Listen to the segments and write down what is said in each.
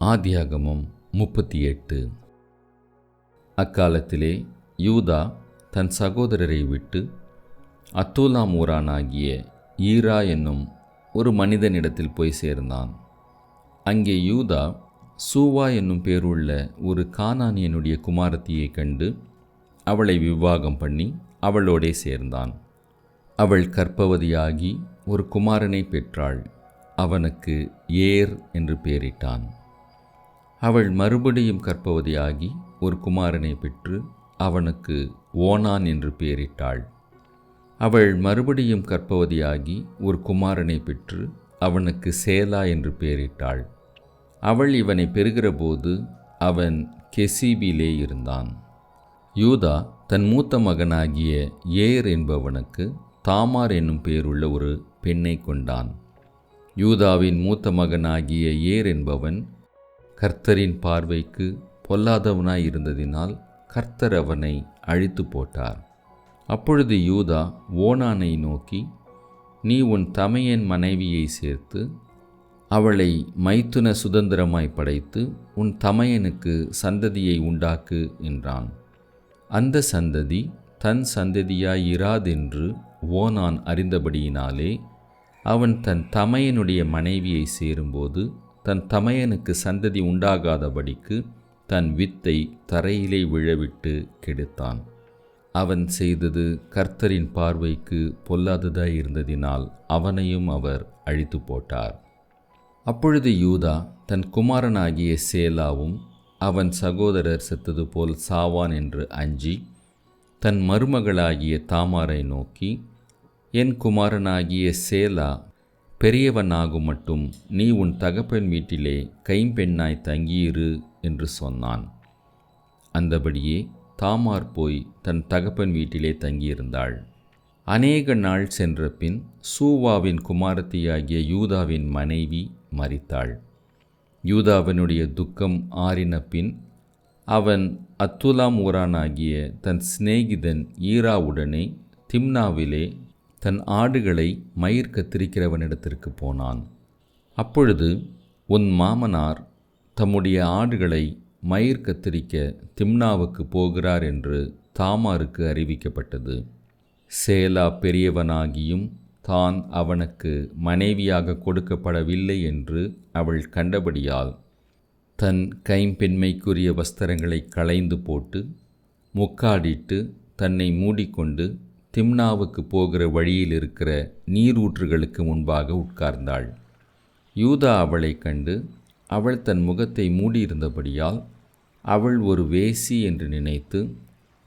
ஆதியாகமம் 38. அக்காலத்திலே யூதா தன் சகோதரரை விட்டு அத்தூலாம் ஊரானாகிய ஈரா என்னும் ஒரு மனிதனிடத்தில் போய் சேர்ந்தான். அங்கே யூதா சூவா என்னும் பேருள்ள ஒரு கானானியனுடைய குமாரத்தியை கண்டு அவளை விவாகம் பண்ணி அவளோடே சேர்ந்தான். அவள் கர்ப்பவதியாகி ஒரு குமாரனை பெற்றாள். அவனுக்கு ஏர் என்று பெயரிட்டான். அவள் மறுபடியும் கர்ப்பவதியாகி ஒரு குமாரனை பெற்று அவனுக்கு ஓனான் என்று பெயரிட்டாள். அவள் மறுபடியும் கர்ப்பவதியாகி ஒரு குமாரனை பெற்று அவனுக்கு சேலா என்று பெயரிட்டாள். அவள் இவனை பெறுகிறபோது அவன் கெசீபிலே இருந்தான். யூதா தன் மூத்த மகனாகிய ஏர் என்பவனுக்கு தாமார் என்னும் பெயருள்ள ஒரு பெண்ணை கொண்டான். யூதாவின் மூத்த மகனாகிய ஏர் என்பவன் கர்த்தரின் பார்வைக்கு பொல்லாதவனாய் இருந்ததினால் கர்த்தர் அவனை அழித்து போட்டார். அப்பொழுது யூதா ஓனானை நோக்கி, நீ உன் தமையன் மனைவியை சேர்த்து அவளை மைத்துன சுதந்திரமாய் படைத்து உன் தமையனுக்கு சந்ததியை உண்டாக்கு என்றான். அந்த சந்ததி தன் சந்ததியாய் இராதென்று ஓனான் அறிந்தபடியினாலே அவன் தன் தமையனுடைய மனைவியை சேரும்போது தன் தமையனுக்கு சந்ததி உண்டாகாதபடிக்கு தன் வித்தை தரையிலே விழவிட்டு கெடுத்தான். அவன் செய்தது கர்த்தரின் பார்வைக்கு பொல்லாததாய் இருந்ததினால் அவனையும் அவர் அழித்து போட்டார். அப்பொழுது யூதா தன் குமாரனாகிய சேலாவும் அவன் சகோதரர் செத்தது போல் சாவான் என்று அஞ்சி தன் மருமகளாகிய தாமாரை நோக்கி, என் குமாரனாகிய சேலா பெரியவனாகும் மட்டும் நீ உன் தகப்பன் வீட்டிலே கைம்பெண்ணாய் தங்கியிரு என்று சொன்னான். அந்தபடியே தாமார் போய் தன் தகப்பன் வீட்டிலே தங்கியிருந்தாள். அநேக நாள் சென்ற பின் சூவாவின் குமாரத்தியாகிய யூதாவின் மனைவி மரித்தாள். யூதாவினுடைய துக்கம் ஆறின பின் அவன் அத்துலாம் ஊரானாகிய தன் சிநேகிதன் ஈராவுடனே திம்னாவிலே தன் ஆடுகளை மயிர் கத்திரிக்கிறவனிடத்திற்கு போனான். அப்பொழுது உன் மாமனார் தம்முடைய ஆடுகளை மயிர் கத்திரிக்க திம்னாவுக்கு போகிறார் என்று தாமாருக்கு அறிவிக்கப்பட்டது. சேலா பெரியவனாகியும் தான் அவனுக்கு மனைவியாக கொடுக்கப்படவில்லை என்று அவள் கண்டபடியால் தன் கைம்பெண்மைக்குரிய வஸ்திரங்களை களைந்து போட்டு முக்காடிட்டு தன்னை மூடிக்கொண்டு திம்னாவுக்கு போகிற வழியில் இருக்கிற நீரூற்றுகளுக்கு முன்பாக உட்கார்ந்தாள். யூதா அவளை கண்டு அவள் தன் முகத்தை மூடியிருந்தபடியால் அவள் ஒரு வேசி என்று நினைத்து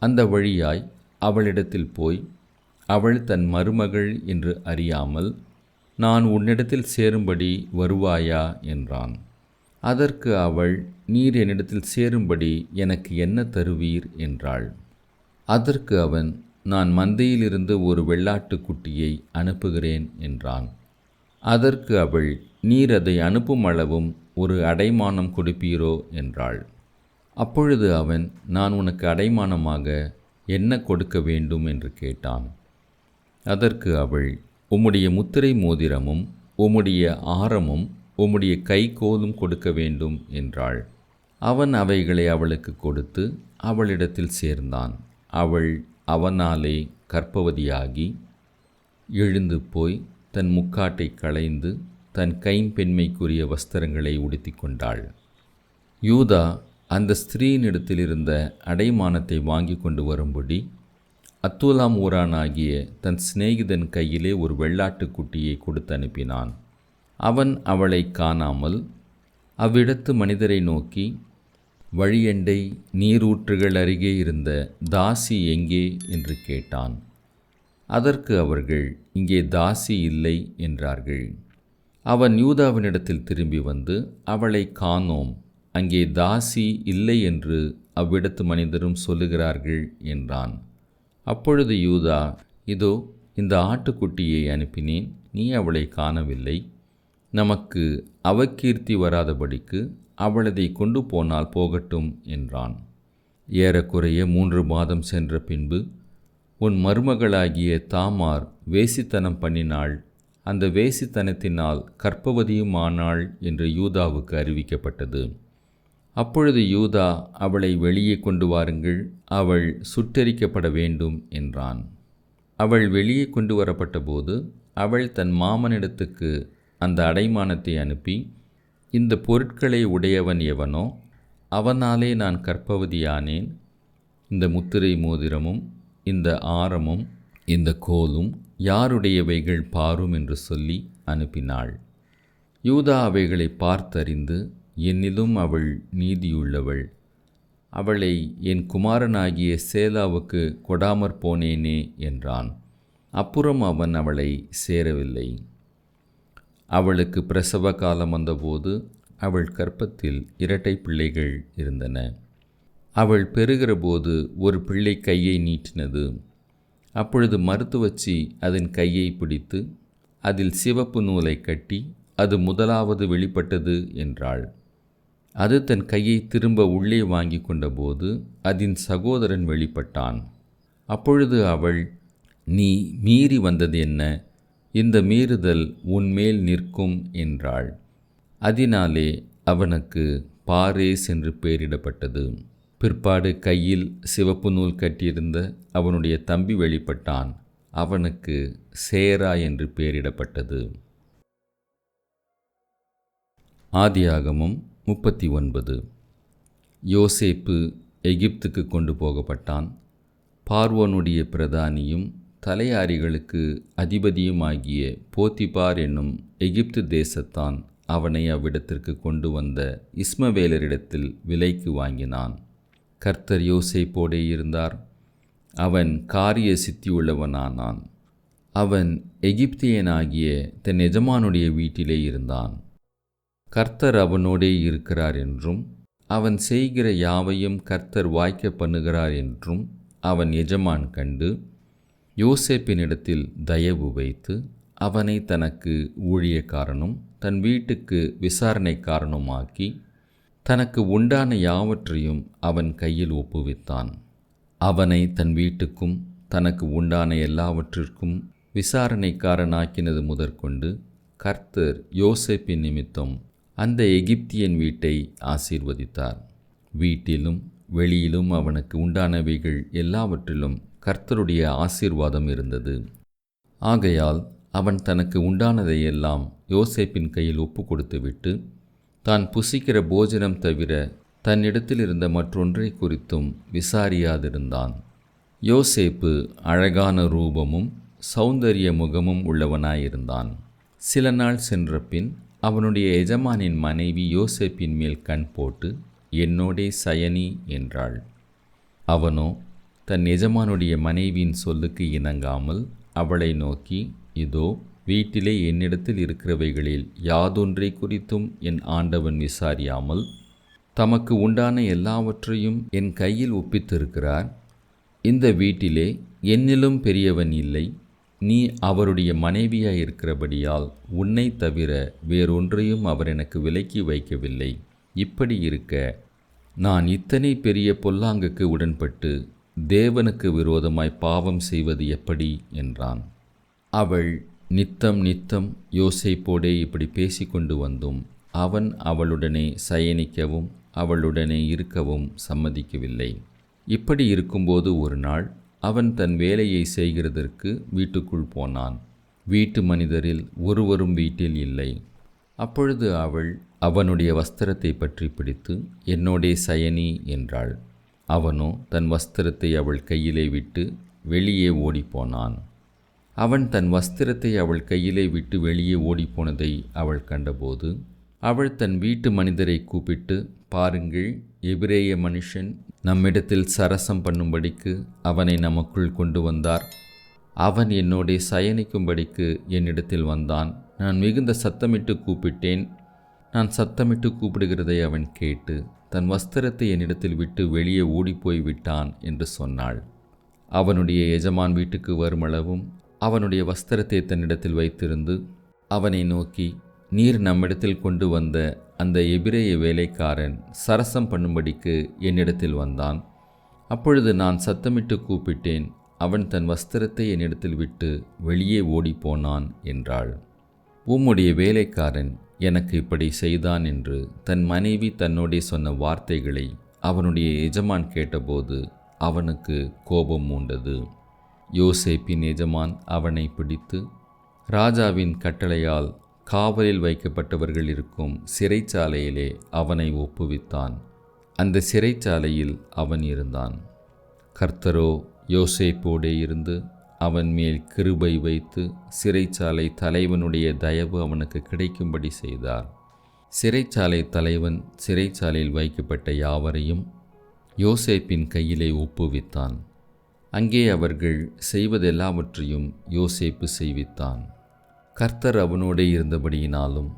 அந்த வழியாய் அவளிடத்தில் போய் அவள் தன் மருமகள் என்று அறியாமல், நான் உன்னிடத்தில் சேரும்படி வருவாயா என்றான். அதற்கு அவள், நீர் என்னிடத்தில் சேரும்படி எனக்கு என்ன தருவீர் என்றாள். அதற்கு அவன், நான் மந்தையிலிருந்து ஒரு வெள்ளாட்டுக்குட்டியை அனுப்புகிறேன் என்றான். அதற்கு அவள், நீர் அதை அனுப்பும் அளவும் ஒரு அடைமானம் கொடுப்பீரோ என்றாள். அப்பொழுது அவன், நான் உனக்கு அடைமானமாக என்ன கொடுக்க வேண்டும் என்று கேட்டான். அதற்கு அவள், உம்முடைய முத்திரை மோதிரமும் உம்முடைய ஆரமும் உம்முடைய கைகோலும் கொடுக்க வேண்டும் என்றாள். அவன் அவைகளை அவளுக்கு கொடுத்து அவளிடத்தில் சேர்ந்தான். அவள் அவனாலே கர்ப்பவதியாகி எழுந்து போய் தன் முக்காட்டை களைந்து தன் கைம்பெண்மைக்குரிய வஸ்திரங்களை உடுத்தி கொண்டாள். யூதா அந்த ஸ்திரீனிடத்திலிருந்த அடைமானத்தை வாங்கி கொண்டு வரும்படி அத்துலாம் ஊரானாகிய தன் சிநேகிதன் கையிலே ஒரு வெள்ளாட்டுக்குட்டியை கொடுத்து அனுப்பினான். அவன் அவளை காணாமல் அவ்விடத்து மனிதரை நோக்கி, வழியண்டை நீரூற்றுகள் அருகே இருந்த தாசி எங்கே என்று கேட்டான். அதற்கு அவர்கள், இங்கே தாசி இல்லை என்றார்கள். அவன் யூதாவினிடத்தில் திரும்பி வந்து, அவளை காணோம், அங்கே தாசி இல்லை என்று அவ்விடத்து மனிதரும் சொல்லுகிறார்கள் என்றான். அப்பொழுது யூதா, இதோ இந்த ஆட்டுக்குட்டியை அனுப்பினேன், நீ அவளை காணவில்லை, நமக்கு அவகீர்த்தி வராதபடிக்கு அவளதை கொண்டு போனால் போகட்டும் என்றான். ஏறக்குறைய 3 மாதம் சென்ற பின்பு, உன் மருமகளாகிய தாமார் வேசித்தனம் பண்ணினாள், அந்த வேசித்தனத்தினால் கர்ப்பவதியும் ஆனாள் என்று யூதாவுக்கு அறிவிக்கப்பட்டது. அப்பொழுது யூதா, அவளை வெளியே கொண்டு வாருங்கள், அவள் சுட்டெரிக்கப்பட வேண்டும் என்றான். அவள் வெளியே கொண்டு வரப்பட்டபோது அவள் தன் மாமனிடத்துக்கு அந்த அடைமானத்தை அனுப்பி, இந்த பொருட்களை உடையவன் எவனோ அவனாலே நான் கர்ப்பவதியானேன். இந்த முத்திரை மோதிரமும் இந்த ஆரமும் இந்த கோலும் யாருடையவைகள் பாரும் என்று சொல்லி அனுப்பினாள். யூதா அவைகளை பார்த்தறிந்து, என்னிலும் அவள் நீதியுள்ளவள், அவளை என் குமாரனாகிய சேலாவுக்கு கொடாமற் போனேனே என்றான். அப்புறம் அவன் அவளை சேரவில்லை. அவளுக்கு பிரசவ காலம் வந்தபோது அவள் கர்ப்பத்தில் 2 பிள்ளைகள் இருந்தன. அவள் பெறுகிறபோது ஒரு பிள்ளை கையை நீட்டினது. அப்பொழுது மருத்துவச்சி அதன் கையை பிடித்து அதில் சிவப்பு நூலை கட்டி, அது முதலாவது வெளிப்பட்டது என்றாள். அது தன் கையை திரும்ப உள்ளே வாங்கி கொண்டபோது அதன் சகோதரன் வெளிப்பட்டான். அப்பொழுது அவள், நீ மீறி வந்தது என்ன? இந்த மீறுதல் உன்மேல் நிற்கும் என்றாள். அதனாலே அவனுக்கு பாரேஸ் என்று பெயரிடப்பட்டது. பிற்பாடு கையில் சிவப்பு நூல் கட்டியிருந்த அவனுடைய தம்பி வெளிப்பட்டான். அவனுக்கு சேரா என்று பெயரிடப்பட்டது. ஆதியாகமம் 39. யோசேப்பு எகிப்துக்கு கொண்டு போகப்பட்டான். பார்வோனுடைய பிரதானியும் தலையாரிகளுக்கு அதிபதியுமாகிய போத்திபார் என்னும் எகிப்து தேசத்தான் அவனை அவ்விடத்திற்கு கொண்டு வந்த இஸ்மவேலரிடத்தில் விலைக்கு வாங்கினான். கர்த்தர் யோசேப்போடே இருந்தார். அவன் காரிய சித்தியுள்ளவனானான். அவன் எகிப்தியனாகிய தன் எஜமானுடைய வீட்டிலே இருந்தான். கர்த்தர் அவனோடே இருக்கிறார் என்றும் அவன் செய்கிற யாவையும் கர்த்தர் வாய்க்க பண்ணுகிறார் என்றும் அவன் எஜமான் கண்டு யோசேப்பினிடத்தில் தயவு வைத்து அவனை தனக்கு ஊழியக்காரனும் தன் வீட்டுக்கு விசாரணைக்காரனுமாக்கி தனக்கு உண்டான யாவற்றையும் அவன் கையில் ஒப்புவித்தான். அவனை தன் வீட்டுக்கும் தனக்கு உண்டான எல்லாவற்றிற்கும் விசாரணைக்காரனாக்கினது முதற்கொண்டு கர்த்தர் யோசேப்பின் நிமித்தம் அந்த எகிப்தியன் வீட்டை ஆசீர்வதித்தார். வீட்டிலும் வெளியிலும் அவனுக்கு உண்டானவைகள் எல்லாவற்றிலும் கர்த்தருடைய ஆசீர்வாதம் இருந்தது. ஆகையால் அவன் தனக்கு உண்டானதையெல்லாம் யோசேப்பின் கையில் ஒப்பு கொடுத்துவிட்டு தான் புசிக்கிற போஜனம் தவிர தன்னிடத்தில் இருந்த மற்றொன்றை குறித்தும் விசாரியாதிருந்தான். யோசேப்பு அழகான ரூபமும் சௌந்தரிய முகமும் உள்ளவனாயிருந்தான். சில நாள் சென்ற பின் அவனுடைய எஜமானின் மனைவி யோசேப்பின் மேல் கண் போட்டு, என்னோடே சயனி என்றாள். அவனோ தன் எஜமானுடைய மனைவியின் சொல்லுக்கு இணங்காமல் அவளை நோக்கி, இதோ வீட்டிலே என்னிடத்தில் இருக்கிறவைகளில் யாதொன்றை குறித்தும் என் ஆண்டவன் விசாரியாமல் தமக்கு உண்டான எல்லாவற்றையும் என் கையில் ஒப்பித்திருக்கிறார். இந்த வீட்டிலே என்னிலும் பெரியவன் இல்லை. நீ அவருடைய மனைவியாயிருக்கிறபடியால் உன்னை தவிர வேறொன்றையும் அவர் எனக்கு விலக்கி வைக்கவில்லை. இப்படி இருக்க நான் இத்தனை பெரிய பொல்லாங்குக்கு உடன்பட்டு தேவனுக்கு விரோதமாய் பாவம் செய்வது எப்படி என்றான். அவள் நித்தம் யோசேப்போடே இப்படி பேசிக்கொண்டு வந்தும் அவன் அவளுடனே சயனிக்கவும் அவளுடனே இருக்கவும் சம்மதிக்கவில்லை. இப்படி இருக்கும்போது ஒரு நாள் அவன் தன் வேலையை செய்கிறதற்கு வீட்டுக்குள் போனான். வீட்டு மனிதரில் ஒருவரும் வீட்டில் இல்லை. அப்பொழுது அவள் அவனுடைய வஸ்திரத்தை பற்றி பிடித்து, என்னோடே சயனி என்றாள். அவனோ தன் வஸ்திரத்தை அவள் கையிலே விட்டு வெளியே ஓடிப்போனான். அவன் தன் வஸ்திரத்தை அவள் கையிலே விட்டு வெளியே ஓடிப்போனதை அவள் கண்டபோது அவள் தன் வீட்டு மனிதரை கூப்பிட்டு, பாருங்கள், எபிரேய மனுஷன் நம்மிடத்தில் சரசம் பண்ணும்படிக்கு அவனை நமக்குள் கொண்டு வந்தார். அவன் என்னோடே சயனிக்கும்படிக்கு என்னிடத்தில் வந்தான். நான் மிகுந்த சத்தமிட்டு கூப்பிட்டேன். நான் சத்தமிட்டு கூப்பிடுகிறதை அவன் கேட்டு தன் வஸ்திரத்தை என்னிடத்தில் விட்டு வெளியே ஓடிப்போய் விட்டான் என்று சொன்னாள். அவனுடைய எஜமான் வீட்டுக்கு வருமளவும் அவனுடைய வஸ்திரத்தை தன்னிடத்தில் வைத்திருந்து அவனை நோக்கி, நீர் நம்மிடத்தில் கொண்டு வந்த அந்த எபிரேய வேலைக்காரன் சரசம் பண்ணும்படிக்கு என்னிடத்தில் வந்தான். அப்பொழுது நான் சத்தமிட்டு கூப்பிட்டேன். அவன் தன் வஸ்திரத்தை என்னிடத்தில் விட்டு வெளியே ஓடிப்போனான் என்றாள். உம்முடைய வேலைக்காரன் எனக்கு இப்படி செய்தான் என்று தன் மனைவி தன்னோடே சொன்ன வார்த்தைகளை அவனுடைய எஜமான் கேட்டபோது அவனுக்கு கோபம் மூண்டது. யோசேப்பின் எஜமான் அவனை பிடித்து ராஜாவின் கட்டளையால் காவலில் வைக்கப்பட்டவர்கள் இருக்கும் சிறைச்சாலையிலே அவனை ஒப்புவித்தான். அந்த சிறைச்சாலையில் அவன் இருந்தான். கர்த்தரோ யோசேப்போடே இருந்து அவன் மேல் கிருபை வைத்து சிறைச்சாலை தலைவனுடைய தயவு அவனுக்கு கிடைக்கும்படி செய்தார். சிறைச்சாலை தலைவன் சிறைச்சாலையில் வைக்கப்பட்ட யாவரையும் யோசேப்பின் கையிலே ஒப்புவித்தான். அங்கே அவர்கள் செய்வதெல்லாவற்றையும் யோசேப்பு செய்வித்தான். கர்த்தர் அவனோடே இருந்தபடியினாலும்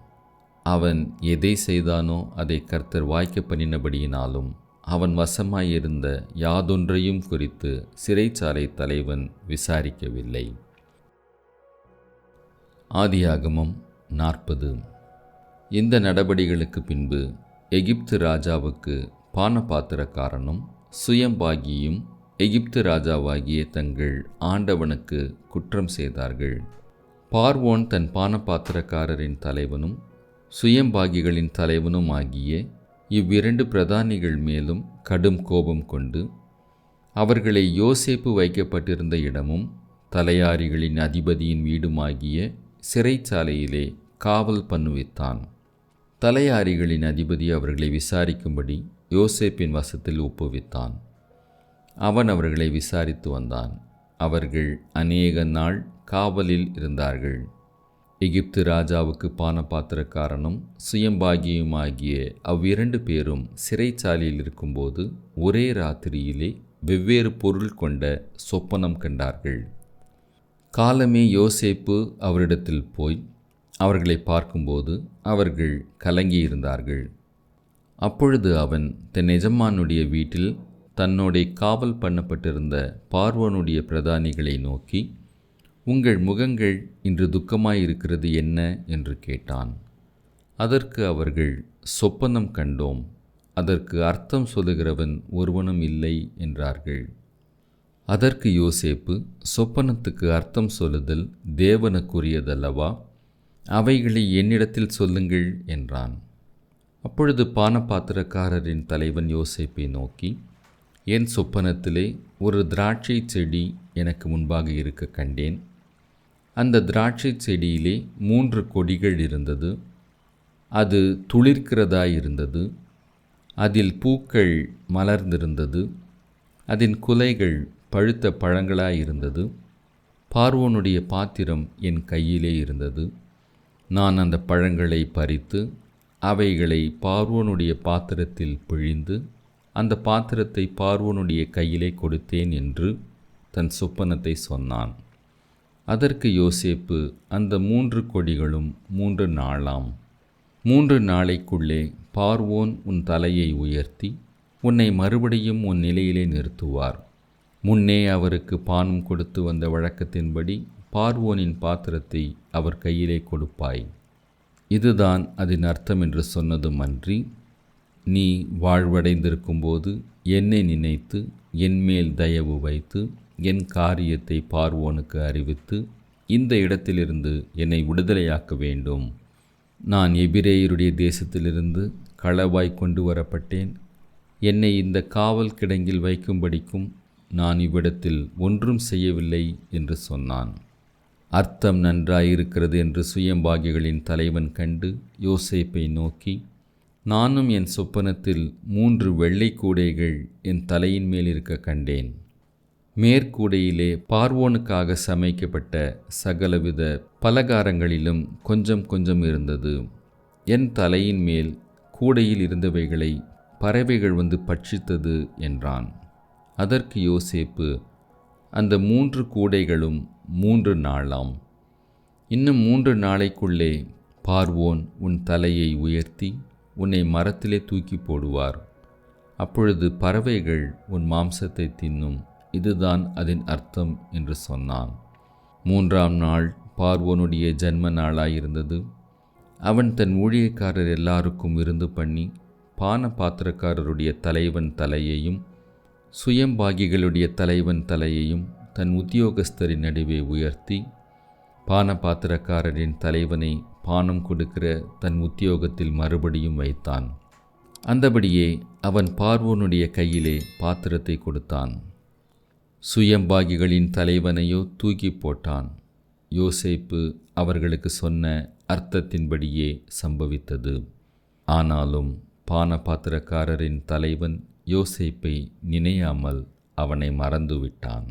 அவன் எதை செய்தானோ அதை கர்த்தர் வாய்க்க பண்ணினபடியினாலும் அவன் வசமாயிருந்த யாதொன்றையும் குறித்து சிறைச்சாலை தலைவன் விசாரிக்கவில்லை. ஆதியாகமம் 40. இந்த நடபடிகளுக்கு பின்பு எகிப்து ராஜாவுக்கு பானபாத்திரக்காரனும் சுயம்பாகியும் எகிப்து ராஜாவாகிய தங்கள் ஆண்டவனுக்கு குற்றம் செய்தார்கள். பார்வோன் தன் பானபாத்திரக்காரரின் தலைவனும் சுயம்பாகிகளின் தலைவனும் ஆகிய இவ்விரண்டு பிரதானிகள் மேலும் கடும் கோபம் கொண்டு அவர்களை யோசேப்பு வைக்கப்பட்டிருந்த இடமும் தலையாரிகளின் அதிபதியின் வீடுமாகிய சிறைச்சாலையிலே காவல் பண்ணுவித்தான். தலையாரிகளின் அதிபதி அவர்களை விசாரிக்கும்படி யோசேப்பின் வசத்தில் ஒப்புவித்தான். அவன் அவர்களை விசாரித்து வந்தான். அவர்கள் அநேக நாள் காவலில் இருந்தார்கள். எகிப்து ராஜாவுக்கு பானபாத்திரக்காரனும் சுயம்பாகியுமாகிய அவ்விரண்டு பேரும் சிறைச்சாலையில் இருக்கும்போது ஒரே ராத்திரியிலே வெவ்வேறு பொருள் கொண்ட சொப்பனம் கண்டார்கள். காலமே யோசேப்பு அவரிடத்தில் போய் அவர்களை பார்க்கும்போது அவர்கள் கலங்கியிருந்தார்கள். அப்பொழுது அவன் தன் எஜமானுடைய வீட்டில் தன்னோடே காவல் பண்ணப்பட்டிருந்த பார்வோனுடைய பிரதானிகளை நோக்கி, உங்கள் முகங்கள் இன்று துக்கமாயிருக்கிறது என்ன என்று கேட்டான். அதற்கு அவர்கள், சொப்பனம் கண்டோம், அதற்கு அர்த்தம் சொல்லுகிறவன் ஒருவனும் இல்லை என்றார்கள். அதற்கு யோசேப்பு, சொப்பனத்துக்கு அர்த்தம் சொல்லுதல் தேவனுக்குரியதல்லவா? அவைகளை என்னிடத்தில் சொல்லுங்கள் என்றான். அப்பொழுது பானபாத்திரக்காரரின் தலைவன் யோசேப்பை நோக்கி, என் சொப்பனத்திலே ஒரு திராட்சை செடி எனக்கு முன்பாக இருக்க கண்டேன். அந்த திராட்சை செடியிலே 3 கொடிகள் இருந்தது. அது துளிர்க்கிறதாயிருந்தது. அதில் பூக்கள் மலர்ந்திருந்தது. அதன் குலைகள் பழுத்த பழங்களாயிருந்தது. பார்வோனுடைய பாத்திரம் என் கையிலே இருந்தது. நான் அந்த பழங்களை பறித்து அவைகளை பார்வோனுடைய பாத்திரத்தில் பிழிந்து அந்த பாத்திரத்தை பார்வோனுடைய கையிலே கொடுத்தேன் என்று தன் சொப்பனத்தை சொன்னான். அதற்கு யோசேப்பு, அந்த 3 கொடிகளும் 3 நாளாம். 3 நாளைக்குள்ளே பார்வோன் உன் தலையை உயர்த்தி உன்னை மறுபடியும் உன் நிலையிலே நிறுத்துவார். முன்னே அவருக்கு பானம் கொடுத்து வந்த வழக்கத்தின்படி பார்வோனின் பாத்திரத்தை அவர் கையிலே கொடுப்பாய். இதுதான் அதன் அர்த்தம் என்று சொன்னதும் அன்றி, நீ வாழ்வடைந்திருக்கும்போது என்னை நினைத்து என்மேல் தயவு வைத்து என் காரியத்தை பார்வோனுக்கு அறிவித்து இந்த இடத்திலிருந்து என்னை விடுதலையாக்க வேண்டும். நான் எபிரேயருடைய தேசத்திலிருந்து களவாய் கொண்டு வரப்பட்டேன். என்னை இந்த காவல் கிடங்கில் வைக்கும்படிக்கும் நான் இவ்விடத்தில் ஒன்றும் செய்யவில்லை என்று சொன்னான். அர்த்தம் நன்றாயிருக்கிறது என்று சுயம்பாகிகளின் தலைவன் கண்டு யோசேப்பை நோக்கி, நானும் என் சொப்பனத்தில் 3 வெள்ளை கூடைகள் என் தலையின் மேல் இருக்க கண்டேன். மேற்கூடையிலே பார்வோனுக்காக சமைக்கப்பட்ட சகலவித பலகாரங்களிலும் கொஞ்சம் கொஞ்சம் இருந்தது. என் தலையின் மேல் கூடையில் இருந்தவைகளை பறவைகள் வந்து பட்சித்தது என்றான். அதற்கு யோசேப்பு, அந்த 3 கூடைகளும் 3 நாளாம். இன்னும் 3 நாளைக்குள்ளே பார்வோன் உன் தலையை உயர்த்தி உன்னை மரத்திலே தூக்கி போடுவார். அப்பொழுது பறவைகள் உன் மாம்சத்தை தின்னும். இதுதான் அதன் அர்த்தம் என்று சொன்னான். 3ஆம் நாள் பார்வோனுடைய ஜன்ம நாளாயிருந்தது. அவன் தன் ஊழியக்காரர் எல்லாருக்கும் விருந்து பண்ணி பான பாத்திரக்காரருடைய தலைவன் தலையையும் சுயம்பாகிகளுடைய தலைவன் தலையையும் தன் உத்தியோகஸ்தரின் நடுவே உயர்த்தி பான பாத்திரக்காரரின் தலைவனை பானம் கொடுக்கிற தன் உத்தியோகத்தில் மறுபடியும் வைத்தான். அந்தபடியே அவன் பார்வோனுடைய கையிலே பாத்திரத்தை கொடுத்தான். சுயம்பாகிகளின் தலைவனையோ தூக்கி போட்டான். யோசேப்பு அவர்களுக்கு சொன்ன அர்த்தத்தின்படியே சம்பவித்தது. ஆனாலும் பானபாத்திரக்காரரின் தலைவன் யோசேப்பை நினையாமல் அவனை மறந்துவிட்டான்.